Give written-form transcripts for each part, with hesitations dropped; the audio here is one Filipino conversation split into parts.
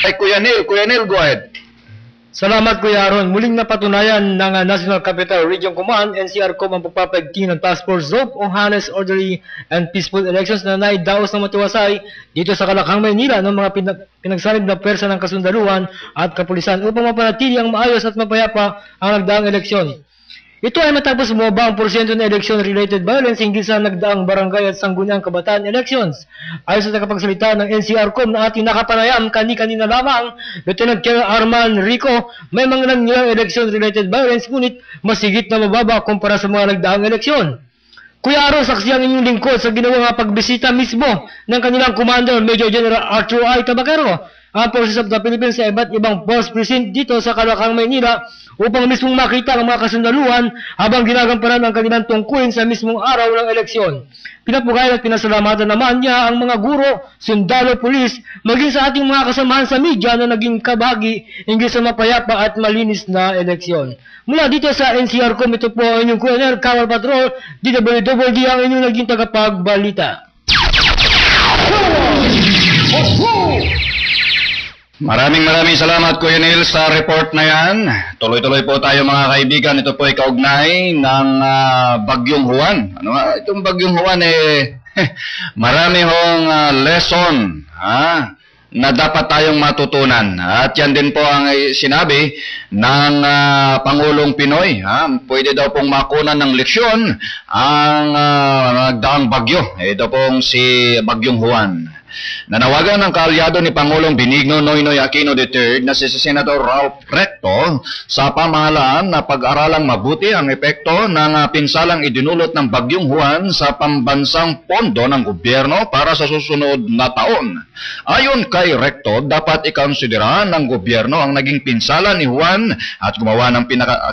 Ay, Kuya Neil, go ahead. Salamat Kuya Aaron. Muling napatunayan ng National Capital Region Command, NCRCOM ang pagpapagting ng Task Force ZOP o honest, orderly, and peaceful elections na naidaos na matiwasay dito sa Kalakhang, Maynila ng mga pinagsanib na pwersa ng kasundaluhan at kapulisan upang mapanatili ang maayos at mapayapa ang nagdaang eleksyon. Ito ay matapos bumaba ang porsyento ng election-related violence hinggil sa nagdaang barangay at sangguniang kabataan elections. Ayon sa nakapagsalita ng NCRCOM na ating nakapanayam kani-kanina lamang, Lieutenant Colonel Arman Rico, may mga nangyalang election-related violence ngunit masigit na mababa kumpara sa mga nagdaang eleksyon. Kuya Aaron, saksi ang inyong lingkod sa ginawang pagbisita mismo ng kanilang Commander Major General Arthur I. Tabacaro ang Forces of the Philippines sa iba't ibang force precinct dito sa Kalakhang, Maynila upang mismong makita ang mga kasundaluhan habang ginagampanan ang kanilang tungkulin sa mismong araw ng eleksyon. Pinapukayan at pinasalamatan naman niya ang mga guro, sundalo, pulis, maging sa ating mga kasamahan sa media na naging kabahagi hinggil sa mapayapa at malinis na eleksyon. Mula dito sa NCRCOM, ito po ang inyong Colonel Kawal Patrol, DWD ang inyong naging tagapagbalita. Maraming salamat Kuya Neil sa report na yan. Tuloy-tuloy po tayo mga kaibigan. Ito po ay kaugnay ng Bagyong Juan. Ano nga itong Bagyong Juan marami hong lesson na dapat tayong matutunan. At yan din po ang sinabi ng Pangulong Pinoy. Pwede daw pong makunan ng leksyon ang nagdaang bagyo. Ito pong si Bagyong Juan. Nanawagan ng kaalyado ni Pangulong Benigno Noynoy Aquino III na si Senator Ralph Recto sa pamahalaan na pag-aralang mabuti ang epekto ng pinsalang idinulot ng Bagyong Juan sa pambansang pondo ng gobyerno para sa susunod na taon. Ayon kay Recto, dapat ikonsidera ng gobyerno ang naging pinsala ni Juan at gumawa ng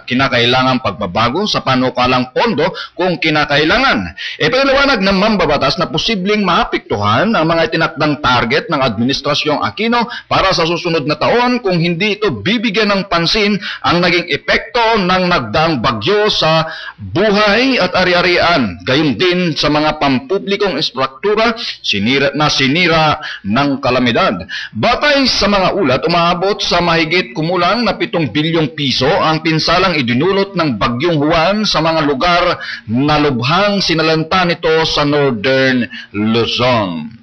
kinakailangang pagbabago sa panukalang pondo kung kinakailangan. Ipinaliwanag ng mambabatas na posibleng maapektuhan ang mga tinakdang target ng Administrasyong Aquino para sa susunod na taon kung hindi ito bibigyan ng pansin ang naging epekto ng nagdaang bagyo sa buhay at ari-arian, gayon din sa mga pampublikong istruktura sinira ng kalamidad. Batay sa mga ulat, umaabot sa mahigit kumulang na 7 bilyong piso ang pinsalang idinulot ng Bagyong Juan sa mga lugar na lubhang sinalanta nito sa Northern Luzon.